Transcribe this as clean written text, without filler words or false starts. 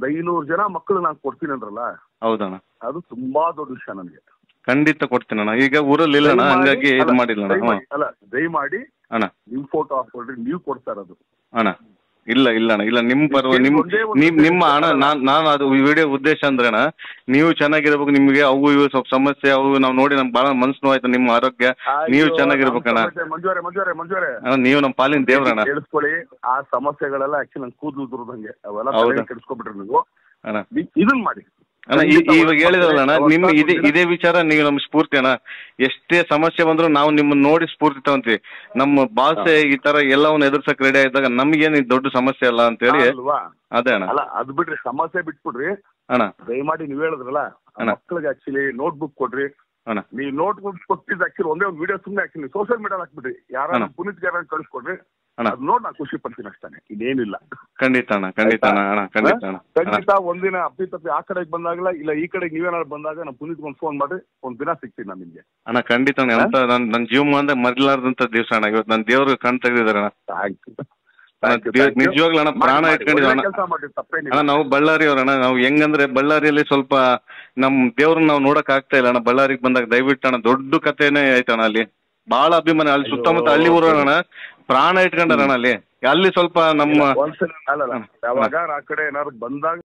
500 ಜನ ಮಕ್ಕಳು ನಾನು ಕೊಡ್ತೀನಿ ಅಂದ್ರಲ್ಲ, ಹೌದಣ್ಣ. ಅದು ತುಂಬಾ ದೊಡ್ಡ ವಿಷಯ ನನಗೆ. ಖಂಡಿತ ಕೊಡ್ತೀನಣ್ಣ. ಈಗ ಊರಲ್ಲಿ ಇಲ್ಲಣ್ಣ, ಹಂಗಾಗಿ ಇದು ಮಾಡಿಲ್ಲ ಅಲ್ಲ, ದಯಮಾಡಿ ಅಣ್ಣ ನಿಮ್ ಫೋಟೋ ಹಾಕೊಳ್ರಿ, ನೀವು ಕೊಡ್ತಾ ಇರೋದು ಅಣ್ಣ. ಇಲ್ಲ ಇಲ್ಲ ಅಣ್ಣ, ಇಲ್ಲ ನಿಮ್ಮ ಪರವಾಗಿ ನಿಮ್ಮ ಅಣ್ಣ, ನಾನು ಅದು ವಿಡಿಯೋ ಉದ್ದೇಶ ಅಂದ್ರೆ ಅಣ್ಣ, ನೀವು ಚೆನ್ನಾಗಿರ್ಬೇಕು. ನಿಮ್ಗೆ ಅವು ಇವು ಸ್ವಲ್ಪ ಸಮಸ್ಯೆ ಅವು ನಾವು ನೋಡಿ ನಮ್ಗೆ ಭಾಳ ಮನ್ಸು ನೋವಾಯ್ತು. ನಿಮ್ಮ ಆರೋಗ್ಯ ನೀವು ಚೆನ್ನಾಗಿರ್ಬೇಕಣ್ಣ. ಮಂಜುವರೆ ನೀವು ನಮ್ಮ ಪಾಲಿನ ದೇವ್ರಣ್ಣ. ಕೇಳಿಸ್ಕೊಳ್ಳಿ, ಆ ಸಮಸ್ಯೆಗಳೆಲ್ಲ ಆಕ್ಚುಲಿ ನಂಗೆ ಕೂದಲು ದುರ್ದಂಗೆ, ಅವೆಲ್ಲ ಕೆಡಿಸ್ಕೊಬಿಟ್ರಿ ನೀವು. ಇದನ್ ಮಾಡಿ ಅಣ್ಣ. ಇವಾಗ ಹೇಳಿದ್ರಲ್ಲ ಅಣ್ಣ, ನಿಮ್ಮ ಇದೇ ವಿಚಾರ ನೀವು ನಮ್ಮ ಸ್ಫೂರ್ತಿ ಅಣ್ಣ. ಎಷ್ಟೇ ಸಮಸ್ಯೆ ಬಂದ್ರು ನಾವು ನಿಮ್ಮನ್ನ ನೋಡಿ ಸ್ಫೂರ್ತಿ ತಗೊಂತೀವಿ. ನಮ್ಮ ಭಾಷೆ ಈ ತರ ಎಲ್ಲವನ್ನ ಎದುರ್ಸಕ್ ರೆಡಿ ಆಗಿದ್ದಾಗ ನಮ್ಗೇನು ದೊಡ್ಡ ಸಮಸ್ಯೆ ಅಲ್ಲ ಅಂತೇಳಿ. ಅದೇ ಅಣ್ಣ. ಅಲ್ಲ, ಅದು ಬಿಡ್ರಿ, ಸಮಸ್ಯೆ ಬಿಟ್ಬಿಡ್ರಿ ಅಣ್ಣ. ದಯಮಾಡಿ ನೀವ್ ಹೇಳಿದ್ರಲ್ಲ, ಮಕ್ಕಳಿಗೆ ಆಕ್ಚುಲಿ ನೋಟ್ ಬುಕ್ ಕೊಡ್ರಿ ಅಣ್ಣ. ನೀವು ನೋಟ್ ಬುಕ್ ಕೊಟ್ಟಿದ್ದು ಆಕ್ಚುಲಿ ಒಂದೇ ಒಂದು ವಿಡಿಯೋ ಸುಮ್ಮನೆ ಹಾಕಿ ಸೋಷಿಯಲ್ ಮೀಡಿಯಾ ಹಾಕ್ಬಿಡ್ರಿ, ಯಾರು ಪುನೀತ್ ಗಾರ ಕಳಿಸ್ಕೊಡ್ರಿ, ಅದ್ ನೋಡ್ ನಾ ಖುಷಿ ಪಡ್ತೀನಿ ಅಷ್ಟೇ, ಇದೇನಿಲ್ಲ. ಖಂಡಿತ ಅಣ್ಣ, ಖಂಡಿತ ಅಣ್ಣ, ಖಂಡಿತ ಅಣ್ಣ. ಖಂಡಿತ ಒಂದಿನ ಅಪ್ಪಿ ಆ ಕಡೆಗೆ ಬಂದಾಗಲ್ಲ, ಇಲ್ಲ ಈ ಕಡೆಗೆ ನೀವೇನಾದ್ರು ಬಂದಾಗ ನಮ್ಮ ಪುನೀತ್ ಒಂದು ಫೋನ್ ಮಾಡಿ ಒಂದ್ ದಿನ ಸಿಗ್ತೀನಿ ನಾನು ನಿಮ್ಗೆ. ಅಣ್ಣ ಖಂಡಿತ ಅಂತ ನನ್ನ ಜೀವ ಅಂದ್ರೆ ಮರಿಲಾರ್ದಂತ ದಿವಸ ಅಣ್ಣ. ಇವತ್ತು ನನ್ನ ದೇವ್ರು ಕಣ್ ತೆಗೆದಿದ್ದಾರೆ ಅಣ್ಣ. ನಿಜವಾಗ್ಲೂ ಅಣ್ಣ, ಪ್ರಾಣ ಇಟ್ಕೊಂಡಿದ್ವಿ ಅಣ್ಣ. ನಾವು ಬಳ್ಳಾರಿಯವ್ರಣ್ಣ. ನಾವು ಹೆಂಗಂದ್ರೆ ಬಳ್ಳಾರಿಯಲ್ಲಿ ಸ್ವಲ್ಪ ನಮ್ ದೇವ್ರನ್ನ ನಾವು ನೋಡಕ್ ಆಗ್ತಾ ಇಲ್ಲ ಅಣ್ಣ. ಬಳ್ಳಾರಿಗೆ ಬಂದಾಗ ದಯವಿಟ್ಟು ಅಣ್ಣ, ದೊಡ್ಡ ಕಥೆನೇ ಐತಣ್ಣ. ಅಲ್ಲಿ ಬಹಳ ಅಭಿಮಾನ. ಅಲ್ಲಿ ಸುತ್ತಮುತ್ತ ಹಳ್ಳಿ ಊರು ಅಣ್ಣ, ಪ್ರಾಣ ಇಟ್ಕೊಂಡಾರಣ್ಣ ಅಲ್ಲಿ. ಅಲ್ಲಿ ಸ್ವಲ್ಪ ನಮ್ಮ ಯಾವಾಗ ಆ ಕಡೆ ಏನಾದ್ರು ಬಂದಾಗ